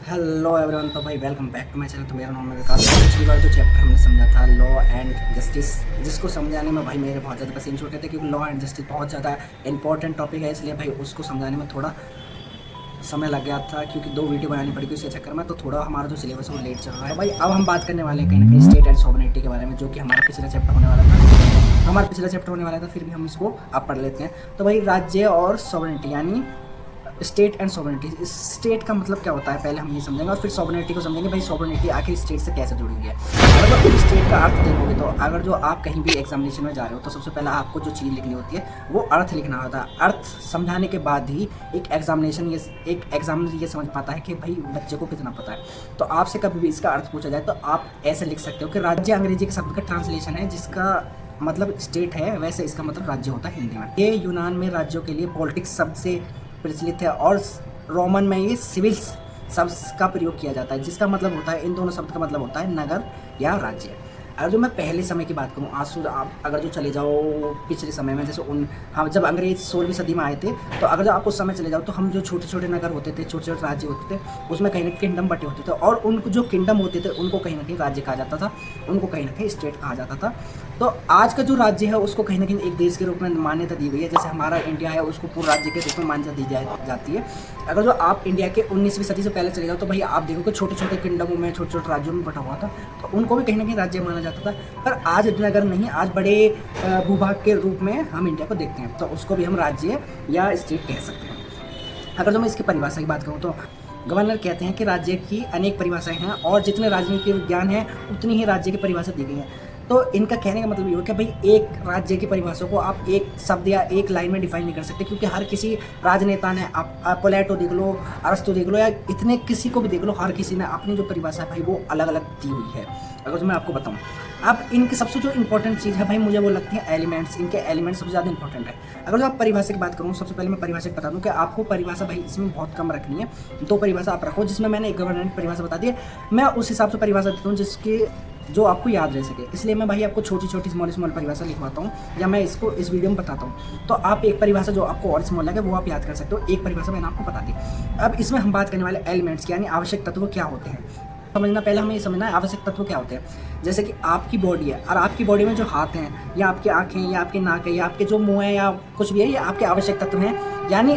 Hello everyone. तो भाई welcome back to my channel. तो मेरा नाम है विकास। पिछली बार जो चैप्टर हमने समझा था लॉ एंड जस्टिस, जिसको समझाने में भाई मेरे बहुत ज़्यादा पसीने छूटे थे, क्योंकि लॉ एंड जस्टिस बहुत ज़्यादा इंपॉर्टेंट टॉपिक है, इसलिए भाई उसको समझाने में थोड़ा समय लग गया था, क्योंकि 2 वीडियो बनानी पड़ी उसके चक्कर में। तो थोड़ा हमारा जो सिलेबस है वो लेट चल रहा है। भाई अब हम बात करने वाले हैं कहीं ना कहीं स्टेट एंड सॉवरेनिटी के बारे में, जो कि हमारा पिछला चैप्टर होने वाला था। फिर भी हम इसको अब पढ़ लेते हैं। तो भाई राज्य और सॉवरेनिटी यानी स्टेट एंड सॉवरेनिटी। स्टेट का मतलब क्या होता है पहले हम ये समझेंगे, और फिर सॉवरेनिटी को समझेंगे। भाई सॉवरेनिटी आखिर स्टेट से कैसे जुड़ी हुई है। अगर तो स्टेट का अर्थ देखोगे तो अगर जो आप कहीं भी एग्जामिनेशन में जा रहे हो तो सबसे पहले आपको जो चीज़ लिखनी होती है वो अर्थ लिखना होता है। अर्थ समझाने के बाद ही एक एग्जामिनर ये समझ पाता है कि भाई बच्चे को कितना पता है। तो आपसे कभी भी इसका अर्थ पूछा जाए तो आप ऐसे लिख सकते हो कि राज्य अंग्रेजी के शब्द का ट्रांसलेशन है, जिसका मतलब स्टेट है, वैसे इसका मतलब राज्य होता है हिंदी में। ये यूनान में राज्यों के लिए पॉलिटिक्स शब्द से प्रचलित है, और रोमन में ये सिविल्स शब्द का प्रयोग किया जाता है, जिसका मतलब होता है, इन दोनों शब्द का मतलब होता है नगर या राज्य। अगर जो मैं पहले समय की बात करूँ, आज आप अगर जो चले जाओ पिछले समय में, जैसे हम जब अंग्रेज 16वीं सदी में आए थे, तो अगर जो आप उस समय चले जाओ तो हम जो छोटे छोटे नगर होते थे, छोटे छोटे राज्य होते थे, उसमें कहीं ना कहीं किंगडम बटे होते थे, और उनको जो किंगडम होते थे उनको कहीं ना कहीं राज्य कहा जाता था, उनको कहीं ना कहीं स्टेट कहा जाता था। तो आज का जो राज्य है उसको कहीं ना कहीं एक देश के रूप में मान्यता दी गई है। जैसे हमारा इंडिया है उसको पूर्ण राज्य के रूप में मान्यता दी जाती है। अगर जो आप इंडिया के 19वीं सदी से पहले चले जाओ तो भाई आप देखोगे छोटे छोटे किंगडमों में, छोटे छोटे राज्यों में बटा हुआ था, तो उनको भी कहीं ना कहीं राज्य माना जाता था। पर आज नगर नहीं, आज बड़े भूभाग के रूप में हम इंडिया को देखते हैं, तो उसको भी हम राज्य या स्टेट कह सकते हैं। अगर जो मैं इसकी परिभाषा की बात करूँ तो गवर्नर कहते हैं कि राज्य की अनेक परिभाषाएं हैं, और जितने राजनीतिक विज्ञान है उतनी ही राज्य की परिभाषा दी गई है। तो इनका कहने का मतलब ये हो कि भाई एक राज्य की परिभाषा को आप एक शब्द या एक लाइन में डिफाइन नहीं कर सकते, क्योंकि हर किसी राजनेता ने, आप प्लेटो देख लो, अरस्तु देख लो, या इतने किसी को भी देख लो, हर किसी ने अपनी जो परिभाषा है भाई वो अलग अलग दी हुई है। अगर मैं आपको बताऊँ, अब इनके सबसे जो इंपॉर्टेंट चीज़ है भाई मुझे वो लगती है एलिमेंट्स। इनके एलिमेंट्स सबसे ज़्यादा इंपॉर्टेंट है। अगर जो आप परिभाषा की बात करूँ, सबसे पहले मैं परिभाषा बता दूँ कि आपको परिभाषा भाई इसमें बहुत कम रखनी है। 2 परिभाषा आप रखो, जिसमें मैंने एक गवर्नमेंट परिभाषा बता दी है, मैं उस हिसाब से परिभाषा देता हूँ जिसके जो आपको याद रह सके। इसलिए मैं भाई आपको छोटी छोटी स्मॉल परिभाषा लिखवाता हूँ, या मैं इसको इस वीडियो में बताता हूँ। तो आप एक परिभाषा जो आपको और स्मॉल लगे वो आप याद कर सकते हो। एक परिभाषा मैंने आपको बता दी। अब इसमें हम बात करने वाले एलिमेंट्स की, यानी आवश्यक तत्व क्या होते हैं। समझना, पहले हमें ये समझना है आवश्यक तत्व क्या होते हैं। जैसे कि आपकी बॉडी है, और आपकी बॉडी में जो हाथ हैं, या आपकी आँखें, या आपकी नाक है, या आपके जो मुँह है, या कुछ भी है, ये आपके आवश्यक तत्व हैं। यानी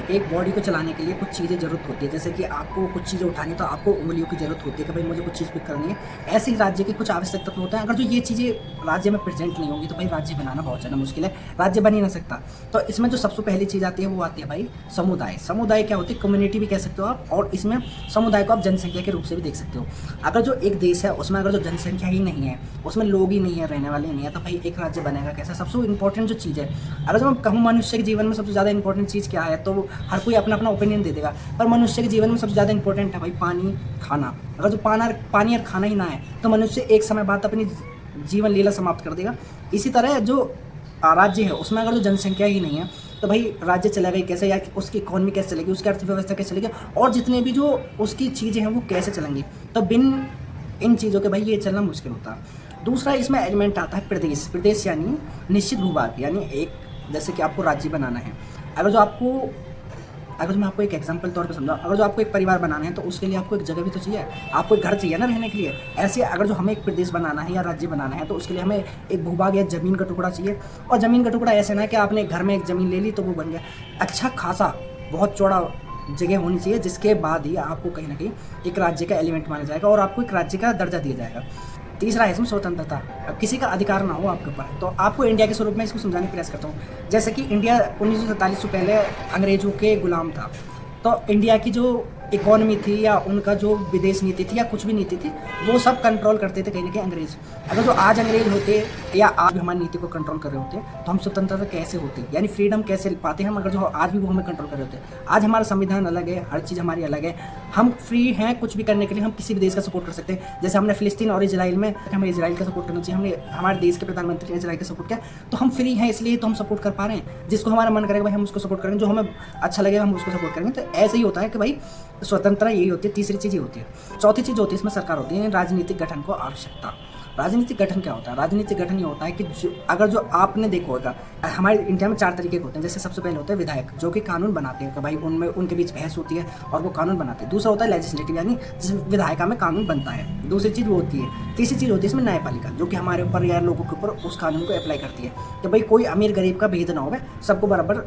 एक बॉडी को चलाने के लिए कुछ चीज़ें ज़रूरत होती है। जैसे कि आपको कुछ चीज़ें उठानी है तो आपको उंगलियों की ज़रूरत होती है कि भाई मुझे कुछ चीज़ पिक करनी है। ऐसे ही राज्य के कुछ आवश्यक तत्व होते हैं। अगर जो ये चीज़ें राज्य में प्रेजेंट नहीं होंगी तो भाई राज्य बनाना बहुत ज़्यादा मुश्किल है, राज्य बन ही नहीं सकता। तो इसमें जो सबसे पहली चीज़ आती है वो आती है भाई समुदाय। समुदाय क्या होती है? कम्युनिटी भी कह सकते हो आप, और इसमें समुदाय को आप जनसंख्या के रूप से भी देख सकते हो। अगर जो एक देश है उसमें अगर जो जनसंख्या ही नहीं है, उसमें लोग ही नहीं है, रहने वाले नहीं है, तो भाई एक राज्य बनेगा कैसे? सबसे इंपॉर्टेंट जो चीज़ है, अगर जो मैं कहूँ मनुष्य के जीवन में सबसे ज़्यादा इंपॉर्टेंट चीज़ क्या है, तो हर कोई अपना अपना ओपिनियन दे देगा, पर मनुष्य के जीवन में सबसे ज़्यादा इंपॉर्टेंट है भाई पानी, खाना। अगर जो पानी और खाना ही ना है तो मनुष्य एक समय बाद अपनी जीवन लीला समाप्त कर देगा। इसी तरह जो राज्य है उसमें अगर जो जनसंख्या ही नहीं है तो भाई राज्य चलेगा ही कैसे, या उसकी इकोनॉमी कैसे चलेगी, उसकी अर्थव्यवस्था कैसे चलेगी, और जितने भी जो उसकी चीज़ें हैं वो कैसे चलेंगी। तो बिन इन चीज़ों के भाई ये चलना मुश्किल होता है। दूसरा इसमें एलिमेंट आता है प्रदेश। प्रदेश यानी निश्चित भूभाग, यानी एक, जैसे कि आपको राज्य बनाना है। अगर जो मैं आपको एक एग्जांपल तौर पे समझाऊं, अगर जो आपको एक परिवार बनाना है तो उसके लिए आपको एक जगह भी तो चाहिए, आपको एक घर चाहिए ना रहने के लिए। ऐसे अगर जो हमें एक प्रदेश बनाना है या राज्य बनाना है तो उसके लिए हमें एक भूभाग या ज़मीन का टुकड़ा चाहिए। और ज़मीन का टुकड़ा ऐसे ना कि आपने घर में एक ज़मीन ले ली तो वो बन गया। अच्छा खासा बहुत चौड़ा जगह होनी चाहिए, जिसके बाद ही आपको कहीं ना कहीं एक राज्य का एलिमेंट माना जाएगा और आपको एक राज्य का दर्जा दिया जाएगा। तीसरा है इसमें स्वतंत्रता। अब किसी का अधिकार ना हो आपके ऊपर। तो आपको इंडिया के स्वरूप में इसको समझाने का प्रयास करता हूँ। जैसे कि इंडिया 1947 से पहले अंग्रेजों के गुलाम था, तो इंडिया की जो इकोनॉमी थी या उनका जो विदेश नीति थी या कुछ भी नीति थी वो सब कंट्रोल करते थे कहीं ना कहीं अंग्रेज। अगर जो आज अंग्रेज होते या आज भी हमारी नीति को कंट्रोल कर रहे होते तो हम स्वतंत्रता कैसे होते, यानी फ्रीडम कैसे पाते हम, अगर जो आज भी वो हमें कंट्रोल कर रहे होते। आज हमारा संविधान अलग है, हर चीज़ हमारी अलग है, हम फ्री हैं कुछ भी करने के लिए, हम किसी भी देश का सपोर्ट कर सकते हैं। जैसे हमने फिलिस्तीन और इजराइल में, हमें इजराइल का सपोर्ट करना चाहिए, हमने हमारे देश के प्रधानमंत्री ने इजराइल का सपोर्ट किया, तो हम फ्री हैं इसलिए तो हम सपोर्ट कर पा रहे हैं। जिसको हमारा मन करेगा भाई हम उसको सपोर्ट करेंगे, जो हमें अच्छा लगेगा हम उसको सपोर्ट करेंगे। तो ऐसे ही होता है कि भाई स्वतंत्रता यही होती है। तीसरी चीज़ ये होती है। चौथी चीज़ होती है इसमें सरकार होती है, राजनीतिक गठन को आवश्यकता। राजनीतिक गठन क्या होता है? राजनीतिक गठन ये होता है कि अगर जो आपने देखा होगा, हमारे इंडिया में 4 तरीके के होते हैं। जैसे सबसे पहले होते हैं विधायक, जो कि कानून बनाते हैं कि भाई उनमें उनके बीच बहस होती है और वो कानून बनाते हैं। दूसरा होता है लेजिस्लेटिव, यानी जिस विधायिका में कानून बनता है। दूसरी चीज़ वो होती है। तीसरी चीज़ होती है इसमें न्यायपालिका, जो कि हमारे ऊपर या लोगों के ऊपर उस कानून को अप्लाई करती है कि भाई कोई अमीर गरीब का भेद ना हो, सबको बराबर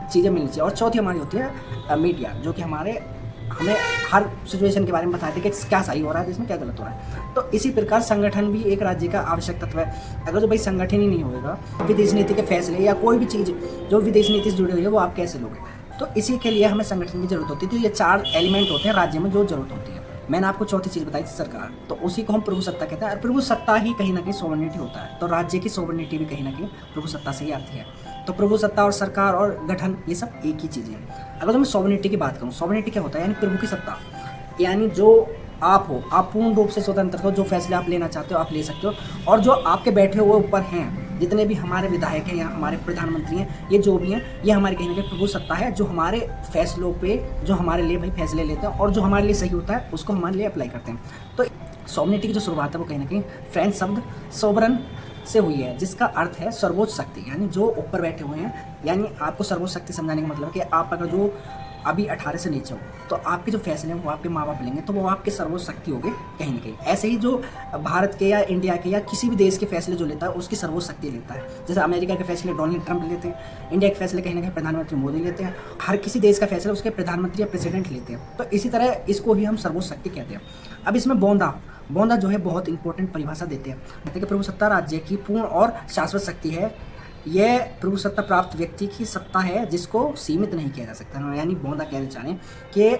चीज़ें मिलनी चाहिए। और चौथी हमारी होती है मीडिया, जो कि हमें हर सिचुएशन के बारे में बताते हैं कि क्या सही हो रहा है, इसमें क्या गलत हो रहा है। तो इसी प्रकार संगठन भी एक राज्य का आवश्यक तत्व है। अगर जो भाई संगठन ही नहीं होगा, विदेश नीति के फैसले या कोई भी चीज़ जो विदेश नीति से जुड़ी हुई है वो आप कैसे लोगे? तो इसी के लिए हमें संगठन की जरूरत होती है। तो ये 4 एलिमेंट होते हैं राज्य में जो जरूरत होती है। मैंने आपको चौथी चीज़ बताई थी सरकार, तो उसी को हम प्रभु सत्ता कहते हैं। और प्रभु सत्ता ही कहीं ना कहीं सोवरेनिटी होता है। तो राज्य की सोवरेनिटी भी कहीं ना कहीं प्रभु सत्ता से ही आती है। तो प्रभु सत्ता और सरकार और गठन ये सब एक ही चीज़ है। अगर मैं सोवरेनिटी की बात करूँ, सोवरेनिटी क्या होता है? यानी प्रभु की सत्ता, यानी जो आप हो, आप पूर्ण रूप से स्वतंत्र हो, जो फैसले आप लेना चाहते हो आप ले सकते हो। और जो आपके बैठे हुए ऊपर हैं, जितने भी हमारे विधायक हैं या हमारे प्रधानमंत्री हैं, ये जो भी हैं, ये हमारी कहीं ना कहीं प्रभु सत्ता है, जो हमारे फैसलों पे जो हमारे लिए भाई फैसले लेते हैं और जो हमारे लिए सही होता है उसको हमारे लिए अप्लाई करते हैं। तो सोवरेनिटी की जो शुरुआत है वो कहीं ना कहीं फ्रेंच शब्द सोवरन से हुई है, जिसका अर्थ है सर्वोच्च शक्ति, यानी जो ऊपर बैठे हुए हैं। यानी आपको सर्वोच्च शक्ति समझाने का मतलब है कि आप अगर जो अभी 18 से नीचे हो, तो आपके जो फैसले हैं वो आपके माँ बाप लेंगे, तो वो आपके सर्वोच्च शक्ति हो गए कहीं ना कहीं। ऐसे ही जो भारत के या इंडिया के या किसी भी देश के फैसले जो लेता है उसकी सर्वोच्च शक्ति लेता है। जैसे अमेरिका के फैसले डोनाल्ड ट्रंप लेते हैं, इंडिया के फैसले कहीं ना कहीं प्रधानमंत्री मोदी लेते हैं। हर किसी देश का फैसला उसके प्रधानमंत्री या प्रेसिडेंट लेते हैं। तो इसी तरह इसको ही हम सर्वोच्च शक्ति कहते हैं। अब इसमें बोंदा जो है बहुत इंपॉर्टेंट परिभाषा देते हैं। कहते हैं कि प्रभु सत्ता राज्य की पूर्ण और शाश्वत शक्ति है। यह प्रभु सत्ता प्राप्त व्यक्ति की सत्ता है जिसको सीमित नहीं किया जा सकता। यानी बोंदा कहना चाहें कि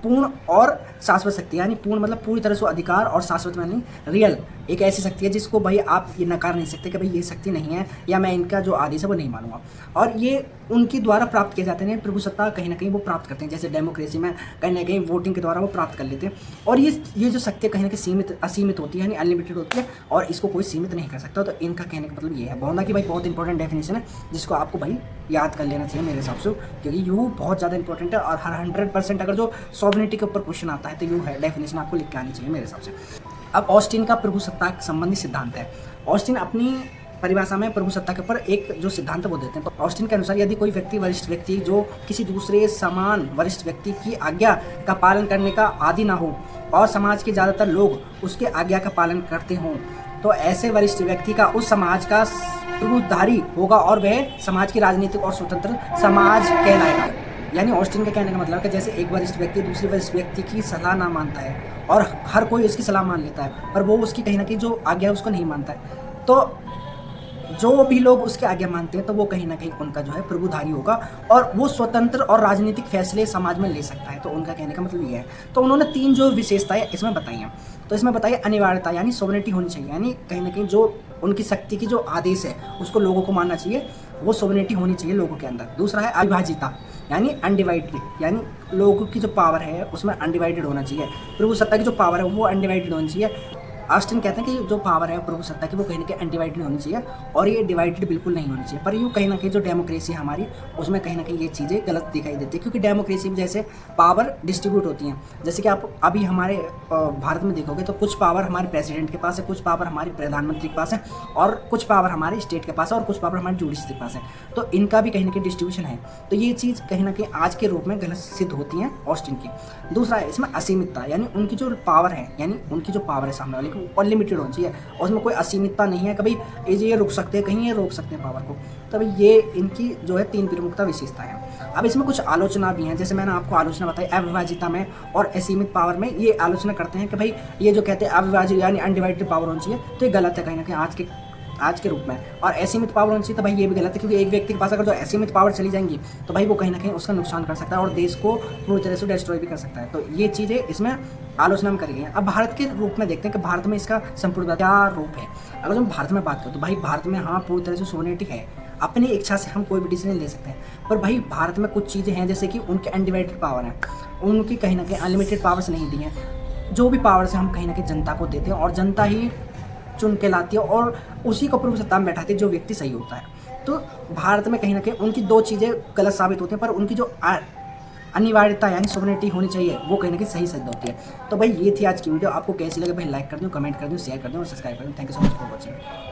पूर्ण और शाश्वत शक्ति, यानी पूर्ण मतलब पूरी तरह से अधिकार, और शाश्वत यानी रियल, एक ऐसी शक्ति है जिसको भाई आप ये नकार नहीं सकते कि भाई ये शक्ति नहीं है या मैं इनका जो आदेश है वो नहीं मानूंगा। और ये उनके द्वारा प्राप्त किए जाते हैं। प्रभु सत्ता कहीं ना कहीं वो प्राप्त करते हैं, जैसे डेमोक्रेसी में कहीं ना कहीं वोटिंग के द्वारा वो प्राप्त कर लेते हैं। और ये जो शक्ति कहीं ना कहीं सीमित असीमित होती है, यानी अनलिमिटेड होती है, और इसको कोई सीमित नहीं कर सकता। तो इनका कहने का मतलब ये है। बोंदा की भाई बहुत इंपॉर्टेंट डेफिनेशन है, जिसको आपको भाई याद कर लेना चाहिए मेरे हिसाब से, क्योंकि यू बहुत ज़्यादा इंपॉर्टेंट है। और हर 100% अगर जो सॉवरेनिटी के ऊपर क्वेश्चन आता है तो यू है डेफिनेशन आपको लिख के आनी चाहिए मेरे हिसाब से। अब ऑस्टिन का प्रभु सत्ता संबंधी सिद्धांत है। ऑस्टिन अपनी परिभाषा में प्रभु सत्ता के ऊपर एक जो सिद्धांत वो देते हैं। तो ऑस्टिन के अनुसार यदि कोई व्यक्ति, वरिष्ठ व्यक्ति, जो किसी दूसरे समान वरिष्ठ व्यक्ति की आज्ञा का पालन करने का आदी ना हो और समाज के ज़्यादातर लोग उसके आज्ञा का पालन करते हों, तो ऐसे वरिष्ठ व्यक्ति का उस समाज का प्रभुधारी होगा और वह समाज की राजनीतिक और स्वतंत्र समाज कहलाएगा। यानी ऑस्टिन का कहने का मतलब है कि जैसे एक वरिष्ठ व्यक्ति दूसरे वरिष्ठ व्यक्ति की सलाह ना मानता है और हर कोई उसकी सलाह मान लेता है, पर वो उसकी कहीं ना कहीं जो आज्ञा है उसको नहीं मानता है, तो जो भी लोग उसके आज्ञा मानते हैं तो वो कहीं ना कहीं उनका जो है प्रभुधारी होगा और वो स्वतंत्र और राजनीतिक फैसले समाज में ले सकता है। तो उनका कहने का मतलब ये है। तो उन्होंने 3 जो विशेषताएं इसमें बताई हैं। तो इसमें बताइए अनिवार्यता, यानी सोवरेनिटी होनी चाहिए, यानी कहीं ना कहीं जो उनकी शक्ति की जो आदेश है उसको लोगों को मानना चाहिए, वो सोवरेनिटी होनी चाहिए लोगों के अंदर। दूसरा है अविभाजिता, यानी अनडिवाइडेड, यानी लोगों की जो पावर है उसमें अनडिवाइडेड होना चाहिए। प्रभु सत्ता की जो पावर है वो अनडिवाइडेड होनी चाहिए। ऑस्टिन कहते हैं कि जो पावर है प्रभु सत्ता की वो कहीं ना कहीं अनडिवाइडेड होनी चाहिए और ये डिवाइडेड बिल्कुल नहीं होनी चाहिए। पर यूँ कहीं ना कहीं जो डेमोक्रेसी है हमारी उसमें कहीं ना कहीं ये चीज़ें गलत दिखाई देती है, क्योंकि डेमोक्रेसी में जैसे पावर डिस्ट्रीब्यूट होती हैं। जैसे कि आप अभी हमारे भारत में देखोगे तो कुछ पावर हमारे प्रेसिडेंट के पास है, कुछ पावर हमारे प्रधानमंत्री के पास है, और कुछ पावर हमारे स्टेट के पास है, और कुछ पावर हमारे जुडिशरी के पास है। तो इनका भी कहीं ना कहीं डिस्ट्रीब्यूशन है। तो ये चीज़ कहीं ना कहीं आज के रूप में गलत सिद्ध होती है ऑस्टिन की। दूसरा है इसमें असीमितता, यानी उनकी जो पावर है, यानी उनकी जो पावर है सामने वाले की वो अनलिमिटेड होनी चाहिए और उसमें कोई असीमितता नहीं है, कभी ये रुक सकते हैं, कहीं ये रोक सकते हैं पावर को। तभी ये इनकी जो है 3 प्रमुखता विशेषता है। अब इसमें कुछ आलोचना भी हैं, जैसे मैंने आपको आलोचना बताई अविभाजिता में और असीमित पावर में। ये आलोचना करते हैं कि भाई ये जो कहते हैं अविभाजित यानी अनडिवाइडेड पावर होनी चाहिए, तो ये गलत है कहीं ना कहीं आज के रूप में। और असीमित पावर होनी चाहिए तो भाई ये भी गलत है, क्योंकि एक व्यक्ति के पास अगर जो असीमित पावर चली जाएंगी तो भाई वो कहीं ना कहीं उसका नुकसान कर सकता है और देश को पूरी तरह से डिस्ट्रॉय भी कर सकता है। तो ये चीज़ें इसमें आलोचना में करी गई हैं। अब भारत के रूप में देखते हैं कि भारत में इसका संपूर्ण क्या रूप है। अगर हम भारत में बात करें तो भाई भारत में हाँ पूरी तरह से सोवरेनिटी है, अपनी इच्छा से हम कोई भी डिसीजन ले सकते हैं। पर भाई भारत में कुछ चीज़ें हैं जैसे कि उनके अनडिवाइडेड पावर हैं, उनकी कहीं ना कहीं अनलिमिटेड पावर्स नहीं दी हैं। जो भी पावर्स हैं हम कहीं ना कहीं जनता को देते हैं और जनता ही चुन के लाती है और उसी को प्रभु सत्ता में बैठाती है जो व्यक्ति सही होता है। तो भारत में कहीं ना कहीं उनकी 2 चीज़ें गलत साबित होती हैं, पर उनकी जो अनिवार्यता यानी सोवरेनिटी होनी चाहिए, वो कहीं ना कहीं सही सिद्ध होती है। तो भाई ये थी आज की वीडियो, आपको कैसी लगे भाई लाइक कर दूँ, कमेंट कर दूँ, शेयर कर दूँ और सब्सक्राइब कर दूँ। Thank you so much for watching.